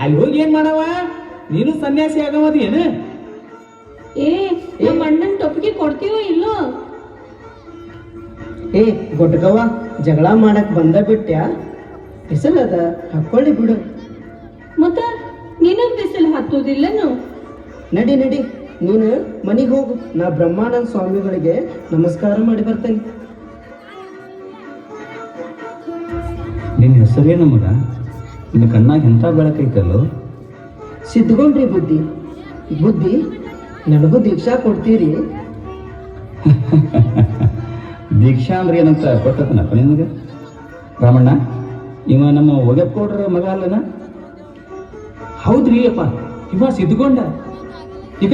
ಅಲ್ಲಿ ಹೋಗಿ ಏನ್ ಮಾಡವ? ನೀನು ಸನ್ಯಾಸಿ ಆಗಮದಿ ಏನು? ನಮ್ಮ ಅಣ್ಣನ ಟೊಪ್ಪಿಗೆ ಕೊಡ್ತೀವೋ ಇಲ್ಲೋ? ಗೊಡ್ಗವ್ವ, ಜಗಳ ಮಾಡಕ್ ಬಂದ ಬಿಟ್ಟ್ಯಾ? ಬಿಸಿಲದ ಹಾಕೊಳ್ಳಿ ಬಿಡು. ಮತ್ತ ನಿನಗ್ ಬಿಸಿಲು ಹತ್ತುದಿಲ್ಲನು? ನಡಿ ನಡಿ, ನೀನು ಮನಿಗೆ ಹೋಗು. ನಾ ಬ್ರಹ್ಮಾನಂದ ಸ್ವಾಮಿಗಳಿಗೆ ನಮಸ್ಕಾರ ಮಾಡಿ ಬರ್ತೇನೆ. ನಿನ್ನ ಹೆಸರೇನು ಮಗ? ನಿನ್ನ ಕಣ್ಣಾಗ ಎಂಥ ಬೆಳಕೈತಲ್ಲೋ? ಸಿದ್ಧಗೊಂಡ್ರಿ ಬುದ್ಧಿ. ಬುದ್ಧಿ, ನನಗೂ ದೀಕ್ಷಾ ಕೊಡ್ತೀರಿ? ದೀಕ್ಷಾ ಅಂದ್ರೆ ಏನಂತ ಗೊತ್ತನಪ್ಪ ನಿನಗೆ? ರಾಮಣ್ಣ, ಇವ ನಮ್ಮ ಒಗಪ್ಕೊಡ್ರ ಮಗ ಅಲ್ಲನ? ಹೌದ್ರಿ ಅಪ್ಪ, ಇವ ಸಿದ್ಧಗೊಂಡ. ಈಗ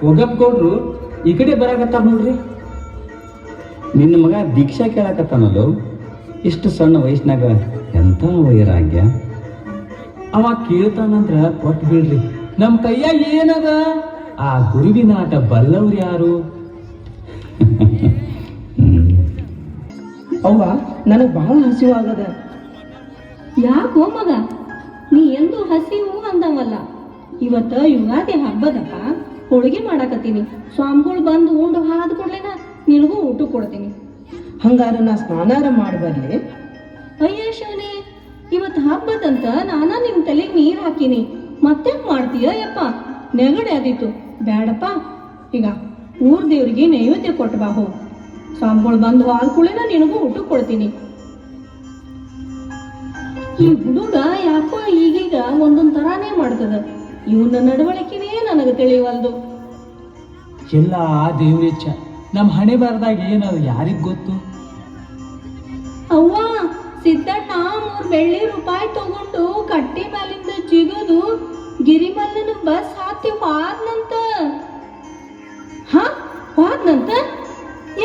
ಒಗಪ್ಗೌಡ್ರು ಈ ಕಡೆ ಬರಾಕತ್ತಾರ ನೋಡ್ರಿ. ನಿನ್ನ ಮಗ ದೀಕ್ಷಾ ಕೇಳಕತ್ತಾನಲ್ಲೋ? ಇಷ್ಟು ಸಣ್ಣ ವಯಸ್ಸಿನಾಗ ಎಂಥ ವೈರಾಗ್ಯ. ಅವ ಕೇಳ್ತಾನಂದ್ರ ಕೊಟ್ಟು ಬಿಡ್ರಿ. ನಮ್ ಕೈಯಾಗ ಏನದ? ಆ ಗುರುವಿನ ಆಟ ಬಲ್ಲವ್ರು ಯಾರು? ಅವ್ವ, ನನಗ್ ಬಹಳ ಹಸಿವಾಗದ. ಯಾಕೋ ಮಗ, ನೀ ಎಂದು ಹಸಿವು ಅಂದವಲ್ಲ. ಇವತ್ತ ಯುಗಾದಿ ಹಬ್ಬದಪ್ಪ, ಹೋಳಿಗೆ ಮಾಡಾಕತ್ತೀನಿ. ಸ್ವಾಮಿಗಳು ಬಂದು ಉಂಡು ಹಾದ್ ಕೊಡ್ಲೇನ ನಿನಗೂ ಊಟ ಕೊಡ್ತೀನಿ. ಹಂಗಾರ ನಾ ಸ್ನಾನಾರ ಮಾಡಿ ಬರ್ಲಿ? ಅಯ್ಯ ಶಿವನೇ, ಇವತ್ತು ಹಬ್ಬದಂತ ನಾನ ನಿಮ್ ತಲೆಗೆ ನೀರ್ ಹಾಕಿನಿ. ಮತ್ತೆ ಮಾಡ್ತೀಯ ಯಪ್ಪ? ನೆಗಡೆ ಆದಿತ್ತು, ಬ್ಯಾಡಪ್ಪ. ಈಗ ಊರ್ ದೇವ್ರಿಗೆ ನೈವೇದ್ಯ ಕೊಟ್ಟು ಬಾ ಹೋಗು. ಸ್ವಾಮಿಗಳು ಬಂದು ಹಾಲ್ ಕುಳಿನ ನಿನಗೂ ಊಟ ಕೊಡ್ತೀನಿ. ಈ ಹುಡುಗ ಯಾಕೋ ಈಗೀಗ ಒಂದೊಂದ್ ತರಾನೇ ಮಾಡ್ತದ. ಇವನ ನಡವಳಿಕೆನೇ ನನಗೆ ತಿಳಿವಲ್ದು. ಎಲ್ಲ ಆ ದೇವ್ರೆಚ್ಚ. ನಮ್ ಹಣೆ ಬಾರದಾಗ ಏನದು ಯಾರಿಗ್ ಗೊತ್ತು? ಅವ್ವ, ಸಿದ್ದಣ್ಣ 3 ಬೆಳ್ಳಿ ರೂಪಾಯಿ ತಗೊಂಡು ಕಟ್ಟಿ ಮೇಲಿಂದ ಜಿಗದು ಗಿರಿಮಲ್ಲನ ಬಸ್ ಹತ್ತಿ ಹೋದ್ನಂತ. ಹೋದ್ನಂತ?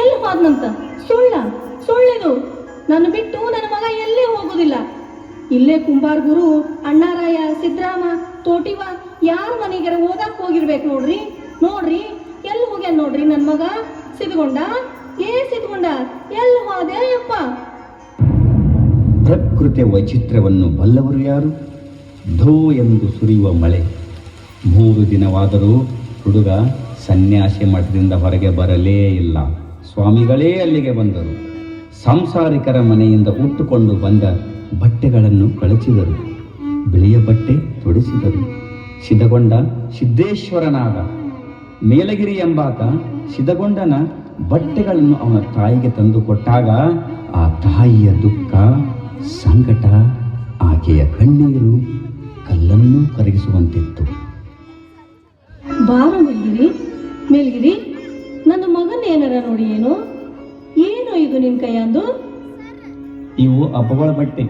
ಎಲ್ಲಿ ಹೋದ್ನಂತ? ಸುಳ್ಳಿದು. ನನ್ನ ಬಿಟ್ಟು ನನ್ನ ಮಗ ಎಲ್ಲೇ ಹೋಗುದಿಲ್ಲ. ಇಲ್ಲೇ ಕುಂಬಾರ್ ಗುರು, ಅಣ್ಣಾರಾಯ, ಸಿದ್ರಾಮ, ತೋಟಿವ ಯಾರ ಮನೆಗಾರ ಓದಾಕ್ ಹೋಗಿರ್ಬೇಕು ನೋಡ್ರಿ. ಎಲ್ಲಿ ಹೋಗ್ಯಾನ ನೋಡ್ರಿ ನನ್ನ ಮಗ? ಸಿದ್ಗೊಂಡ ಎಲ್ಲಿ ಹೋದೆ ಯಪ್ಪ? ಪ್ರಕೃತಿಯ ವೈಚಿತ್ರ್ಯವನ್ನು ಬಲ್ಲವರು ಯಾರು? ಧೋ ಎಂದು ಸುರಿಯುವ ಮಳೆ. 3 ದಿನವಾದರೂ ಹುಡುಗ ಸನ್ಯಾಸಿ ಮಠದಿಂದ ಹೊರಗೆ ಬರಲೇ ಇಲ್ಲ. ಸ್ವಾಮಿಗಳೇ ಅಲ್ಲಿಗೆ ಬಂದರು. ಸಾಂಸಾರಿಕರ ಮನೆಯಿಂದ ಉಟ್ಟುಕೊಂಡು ಬಂದ ಬಟ್ಟೆಗಳನ್ನು ಕಳಚಿದರು. ಬಿಳಿಯ ಬಟ್ಟೆ ತೊಡಿಸಿದರು. ಸಿದ್ಧಗೊಂಡ ಸಿದ್ದೇಶ್ವರನಾದ. ಮೇಲಗಿರಿ ಎಂಬಾತ ಸಿದ್ಧಗೊಂಡನ ಬಟ್ಟೆಗಳನ್ನು ಅವನ ತಾಯಿಗೆ ತಂದು ಕೊಟ್ಟಾಗ ಆ ತಾಯಿಯ ದುಃಖ, ಸಂಕಟ, ಆಕೆಯ ಕಣ್ಣೀರು ಕಲ್ಲನ್ನು ಕರಗಿಸುವಂತಿತ್ತು. ಬಾರ ಮೇಲ್ಗಿರಿ, ನನ್ನ ಮಗನ ಏನಾರ ನೋಡಿ. ಏನು ಇದು ನಿನ್ ಕೈಯಂದು? ಇವು ಅಪ್ಪಗಳ ಬಟ್ಟೆ.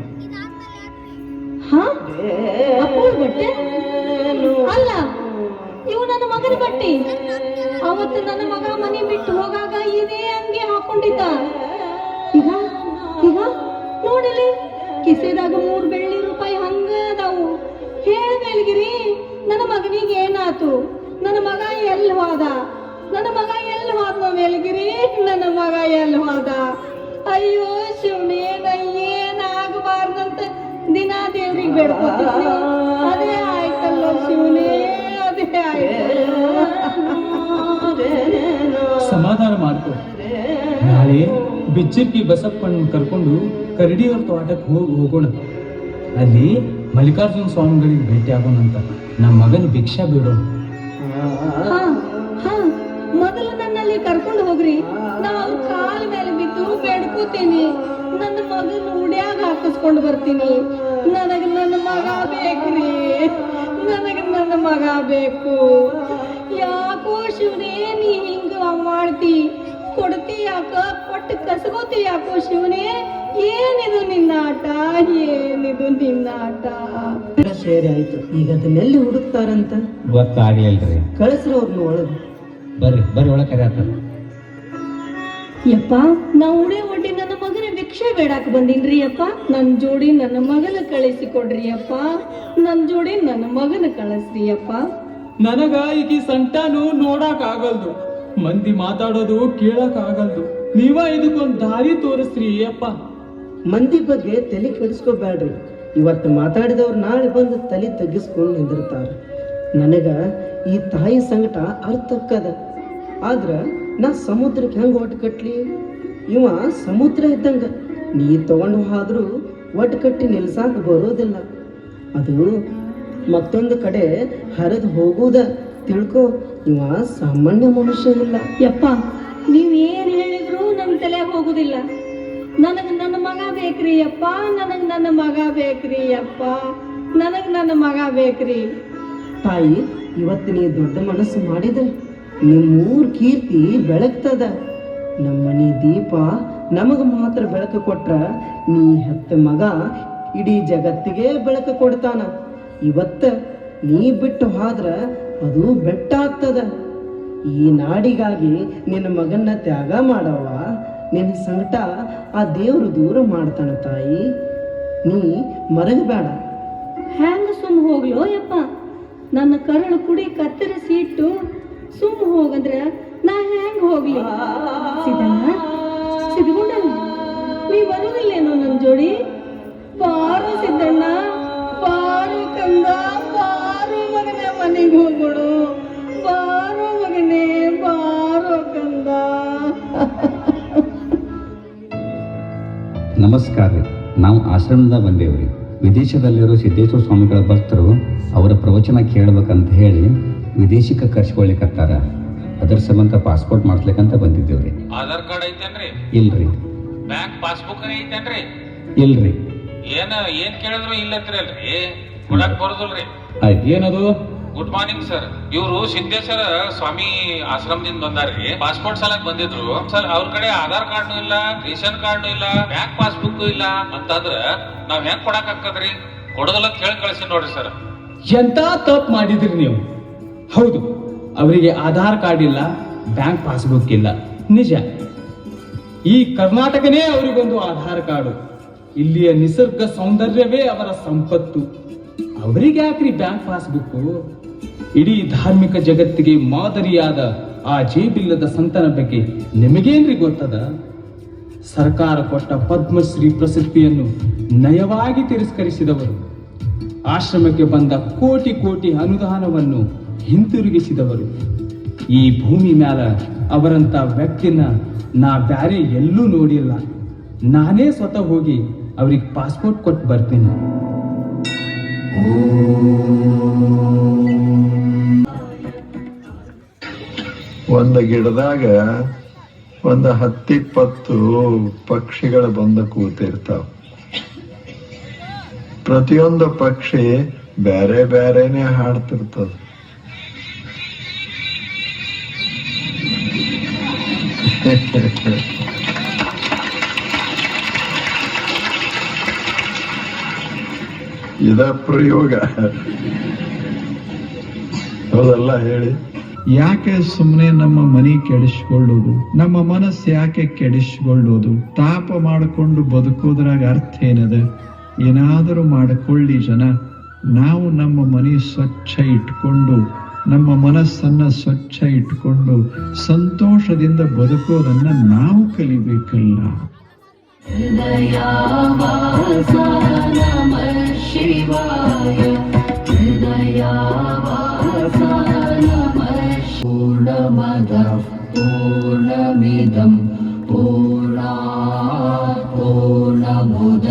ಅಪ್ಪಳ ಬಟ್ಟೆ ಅಲ್ಲ, ಇವು ನನ್ನ ಮಗನ ಬಟ್ಟೆ. ಅವತ್ತು ನನ್ನ ಮಗ ಮನೆ ಬಿಟ್ಟು ಹೋಗಾಗ ಇದೇ ಅಂಗಿ ಹಾಕೊಂಡಿದ್ದ. ಈಗ ನೋಡಿಲಿ, ಕಿಸೆದಾಗ 3 ಬೆಳ್ಳಿ ರೂಪಾಯಿ ಹಂಗ ಅದಾವು. ಹೇಳ ಮೇಲ್ಗಿರಿ, ನನ್ನ ಮಗನಿಗೆ ಏನಾತು? ನನ್ನ ಮಗ ಎಲ್ಲಿ ಹೋದ ಮೇಲ್ಗಿರಿ? ನನ್ನ ಮಗ ಎಲ್ಲಿ ಹೋದ? ಅಯ್ಯೋ ಶಿವನೇ, ಏನಾಗಬಾರ್ದಂತ ದಿನ ದೇವ್ರಿಗೆ ಬೇಡ್ಕೊತೀನಿ. ಅದೇ ಆಯ್ತಲ್ಲ ಶಿವನೇ, ಅದೇ ಆಯ್ತಲ್ಲ. ಸಮಾಧಾನ ಮಾಡ್ಕೊ. ನಾಳೆ ಬಿಚ್ಚರ್ಕಿ ಬಸಪ್ಪನ್ ಕರ್ಕೊಂಡು ಕರಡಿಯವ್ರ ತೋಟಕ್ಕೆ ಹೋಗೋಣ. ಅಲ್ಲಿ ಮಲ್ಲಿಕಾರ್ಜುನ ಸ್ವಾಮಿಗಳಿಗೆ ಭೇಟಿ ಆಗೋಣಂತ. ನಮ್ಮ ಮಗನ ಭಿಕ್ಷಾ ಬೇಡೋಣ. ಮೊದಲು ನನ್ನಲ್ಲಿ ಕರ್ಕೊಂಡು ಹೋಗ್ರಿ. ನಾವು ಕಾಲ ಮೇಲೆ ಬಿದ್ದು ಬೇಡ್ಕೋತೀನಿ. ನನ್ನ ಮಗನ ಉಡ್ಯಾಗ ಹಾಕಿಸ್ಕೊಂಡು ಬರ್ತೀನಿ. ನನಗೆ ನನ್ನ ಮಗ ಬೇಕ್ರಿ, ನನ್ನ ಮಗ ಬೇಕು. ಯಾಕೋ ಶಿವನೇ, ನೀ ಹಿಂಗ ಮಾಡ್ತಿ? ಕೊಡ್ತಿ ಯಾಕ? ಕೊಟ್ಟು ಕಸಗೋತಿ ಯಾಕೋ ಶಿವನೇ? ಏನಿದು ನಿನ್ನ ಆಟ? ಸೇರಿ ಆಯ್ತು. ಈಗ ಅದನ್ನೆಲ್ಲಿ ಹುಡುಕ್ತಾರಂತ ಗೊತ್ತಾಗ್ಲಿಲ್ರಿ. ಕಳಿಸ್ರಿ ಅವ್ರನ್ನ ಒಳಗೆ. ಬರ್ರಿ ಒಳಗೆ ಕರೆಯತ್ತಾರ. ಯಪ್ಪ, ನಾ ಉಡೇ ಒಡ್ಡಿ ನನ್ನ ಮಗನ ಭಿಕ್ಷೆ ಬೇಡಾಕ ಬಂದಿನ್ರಿ ಅಪ್ಪ. ನನ್ನ ಜೋಡಿ ನನ್ನ ಮಗನ ಕಳಿಸಿ ಕೊಡ್ರಿ ಅಪ್ಪ. ಕಳಿಸ್ರಿ ಅಪ್ಪ. ನನಗ ಈಗ ಸಂಟಾನು ನೋಡಕ್ ಆಗಲ್ದು, ಮಂದಿ ಮಾತಾಡೋದು ಕೇಳಕ್ ಆಗಲ್ದು. ನೀವ ಇದಕ್ಕೊಂದ್ ದಾರಿ ತೋರಿಸ್ರಿ ಅಪ್ಪ. ಮಂದಿ ಬಗ್ಗೆ ತಲೆ ಕೆಡಿಸ್ಕೋಬೇಡ್ರಿ. ಇವತ್ತು ಮಾತಾಡಿದವ್ರು ನಾಳೆ ಬಂದು ತಲೆ ತಗ್ಗಿಸ್ಕೊಂಡು ನಿಂದಿರ್ತಾರೆ. ನನಗೆ ಈ ತಾಯಿ ಸಂಕಟ ಅರ್ಥಕ್ಕದ. ಆದ್ರೆ ನಾ ಸಮುದ್ರಕ್ಕೆ ಹೆಂಗೆ ಒಟ್ಟು ಕಟ್ಲಿ? ಇವ ಸಮುದ್ರ ಇದ್ದಂಗೆ, ನೀ ತಗೊಂಡು ಹೋದ್ರೂ ಒಟ್ಟು ಕಟ್ಟಿ ನಿಲ್ಸಾಕ ಬರೋದಿಲ್ಲ. ಅದು ಮತ್ತೊಂದು ಕಡೆ ಹರಿದು ಹೋಗುವುದ ತಿಳ್ಕೊ. ಇವ ಸಾಮಾನ್ಯ ಮನುಷ್ಯ ಇಲ್ಲ. ಯಪ್ಪ, ನೀವ್ ಏನ್ ಹೇಳಿದ್ರು ನಮ್ ತಲೆ ಹೋಗುದಿಲ್ಲ. ನನಗ್ ನನ್ನ ಮಗ ಬೇಕ್ರಿ ಯಪ್ಪ, ನನಗ್ ನನ್ನ ಮಗ ಬೇಕ್ರಿ ಯಪ್ಪ, ನನಗ್ ನನ್ನ ಮಗ ಬೇಕ್ರಿ. ತಾಯಿ, ಇವತ್ತು ನೀ ದೊಡ್ಡ ಮನಸ್ಸು ಮಾಡಿದ್ರೆ ನಿಮ್ಮೂರ್ ಕೀರ್ತಿ ಬೆಳಗ್ತದ. ನಮ್ಮನಿ ದೀಪ ನಮಗ ಮಾತ್ರ ಬೆಳಕು ಕೊಟ್ರ ನೀ ಹೆತ್ತ ಮಗ ಇಡೀ ಜಗತ್ತಿಗೆ ಬೆಳಕು ಕೊಡ್ತಾನ. ಇವತ್ತ ನೀ ಬಿಟ್ಟು ಹೋದ್ರ ಅದು ಬೆಟ್ಟ ಆಗ್ತದ. ಈ ನಾಡಿಗಾಗಿ ನಿನ್ನ ಮಗನ್ನ ತ್ಯಾಗ ಮಾಡವ, ನಿನ್ನ ಸಂಕಟ ಆ ದೇವ್ರು ದೂರ ಮಾಡ್ತಾನ. ತಾಯಿ, ನೀ ಮರಗಬೇಡ. ಹ್ಯಾಂಗ ಸುಮ್ ಹೋಗ್ಲೋ ಯಪ್ಪ? ನನ್ನ ಕರಳು ಕುಡಿ ಕತ್ತರಿಸಿ ಇಟ್ಟು ಸುಮ್ ಹೋಗಂದ್ರ ನಾ ಹೆಂಗ್ ಹೋಗ್ಲಿ? ಸಿದ್ಧಗೊಂಡ ನೀ ಬರುದಿಲ್ಲೇನೋ ನನ್ ಜೋಡಿ? ಬಾರು ಸಿದ್ದಣ್ಣ, ಬಾರು ಕಂದ, ಬಾರು ಮಗನೇ ಮನೆಗೆ ಹೋಗೋಣ. ಬಾರೋ ಮಗನೇ, ಬಾರೋ ಕಂದ. ನಮಸ್ಕಾರ ರೀ. ನಾವು ಆಶ್ರಮದಿಂದ ಬಂದೇವ್ರಿ. ವಿದೇಶದಲ್ಲಿರೋ ಸಿದ್ದೇಶ್ವರ ಸ್ವಾಮಿಗಳ ಭಕ್ತರು ಅವರ ಪ್ರವಚನ ಕೇಳ್ಬೇಕಂತ ಹೇಳಿ ವಿದೇಶಕ್ಕೆ ಕರ್ಸ್ಕೊಳ್ಲಿಕ್ಕತ್ತಾರ. ಅದರ ಸಂಬಂಧ ಪಾಸ್ಪೋರ್ಟ್ ಮಾಡಿಸ್ಲಿಕ್ಕಂತ ಬಂದಿದ್ದೇವ್ರಿ. ಆಧಾರ್ ಕಾರ್ಡ್ ಐತೇನ್ರಿ? ಇಲ್ರಿ. ಬ್ಯಾಂಕ್ ಪಾಸ್ಬುಕ್ ಐತೇನ್ರಿ? ಇಲ್ರಿ. ಏನ್ ಕೇಳಿದ್ರು ಇಲ್ಲತ್ರಿ ಕೊಡಕ್ ಬರೋದಿಲ್ರಿ. ಆಯ್ತು. ಏನದು? Good morning sir. ಇವರು ಸಿದ್ದೇಶ್ವರ ಸ್ವಾಮಿ ಆಶ್ರಮದಿಂದ ಬಂದಾರ್ರಿ. ಪಾಸ್ಪೋರ್ಟ್ ಸಲಕ್ ಬಂದಿದ್ರು ಸರ್. ಅವ್ರ ಕಡೆ ಆಧಾರ್ ಕಾರ್ಡ್ನು ಇಲ್ಲ, ರೇಷನ್ ಕಾರ್ಡ್ನು ಇಲ್ಲ, ಬ್ಯಾಂಕ್ ಪಾಸ್ಬುಕ್ ಇಲ್ಲ ಅಂತಂದ್ರ ನಾವ್ ಹೆಂಗ್ ಕೊಡಕ್ ಆಕ್ಕದ್ರಿ? ಕೊಡೋದಲ್ಲ ಕೇಳಿ ಕಳ್ಸಿ ನೋಡ್ರಿ ಸರ್. ಎಂತ ತಪ್ಪು ಮಾಡಿದ್ರಿ ನೀವು. ಹೌದು, ಅವರಿಗೆ ಆಧಾರ್ ಕಾರ್ಡ್ ಇಲ್ಲ, ಬ್ಯಾಂಕ್ ಪಾಸ್ಬುಕ್ ಇಲ್ಲ, ನಿಜ. ಈ ಕರ್ನಾಟಕನೇ ಅವರಿಗೊಂದು ಆಧಾರ್ ಕಾರ್ಡು. ಇಲ್ಲಿಯ ನಿಸರ್ಗ ಸೌಂದರ್ಯವೇ ಅವರ ಸಂಪತ್ತು. ಅವರಿಗೆ ಯಾಕ್ರಿ ಬ್ಯಾಂಕ್ ಪಾಸ್ಬುಕ್? ಇಡೀ ಧಾರ್ಮಿಕ ಜಗತ್ತಿಗೆ ಮಾದರಿಯಾದ ಆ ಜೇಬಿಲ್ಲದ ಸಂತನ ಬಗ್ಗೆ ನಿಮಗೇನ್ರಿ ಗೊತ್ತದ? ಸರ್ಕಾರ ಕೊಟ್ಟ ಪದ್ಮಶ್ರೀ ಪ್ರಶಸ್ತಿಯನ್ನು ನಯವಾಗಿ ತಿರಸ್ಕರಿಸಿದವರು, ಆಶ್ರಮಕ್ಕೆ ಬಂದ ಕೋಟಿ ಕೋಟಿ ಅನುದಾನವನ್ನು ಹಿಂತಿರುಗಿಸಿದವರು. ಈ ಭೂಮಿ ಮ್ಯಾಲ ಅವರಂತ ವ್ಯಕ್ತಿನ ನಾ ಬ್ಯಾರೆ ಎಲ್ಲೂ ನೋಡಿಲ್ಲ. ನಾನೇ ಸ್ವತಃ ಹೋಗಿ ಅವ್ರಿಗೆ ಪಾಸ್ಪೋರ್ಟ್ ಕೊಟ್ಟು ಬರ್ತೀನಿ. ಒಂದು ಗಿಡದಾಗ ಒಂದು 10-20 ಪಕ್ಷಿಗಳು ಬಂದು ಕೂತಿರ್ತಾವ. ಪ್ರತಿಯೊಂದು ಪಕ್ಷಿ ಬೇರೆ ಬೇರೆನೆ ಹಾಡ್ತಿರ್ತದ. ಇದ ಪ್ರಯೋಗ ಹೌದಲ್ಲ ಹೇಳಿ? ಯಾಕೆ ಸುಮ್ಮನೆ ನಮ್ಮ ಮನೆ ಕೆಡಿಸ್ಕೊಳ್ಳೋದು, ನಮ್ಮ ಮನಸ್ಸು ಯಾಕೆ ಕೆಡಿಸ್ಕೊಳ್ಳೋದು? ತಾಪ ಮಾಡಿಕೊಂಡು ಬದುಕೋದ್ರಾಗ ಅರ್ಥ ಏನದ? ಏನಾದರೂ ಮಾಡಿಕೊಳ್ಳಿ ಜನ. ನಾವು ನಮ್ಮ ಮನೆ ಸ್ವಚ್ಛ ಇಟ್ಕೊಂಡು, ನಮ್ಮ ಮನಸ್ಸನ್ನ ಸ್ವಚ್ಛ ಇಟ್ಕೊಂಡು ಸಂತೋಷದಿಂದ ಬದುಕೋದನ್ನ ನಾವು ಕಲಿಬೇಕಲ್ಲ. पूर्णमदः पूर्णमिदं पूर्णात् पूर्णमुदच्यते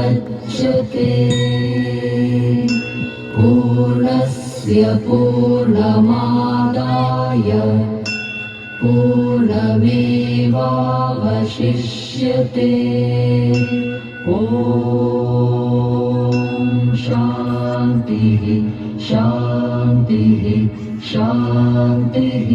पूर्णस्य पूर्णमादाय पूर्णमेवावशिष्यते. ॐ शान्तिः शान्तिः शान्तिः.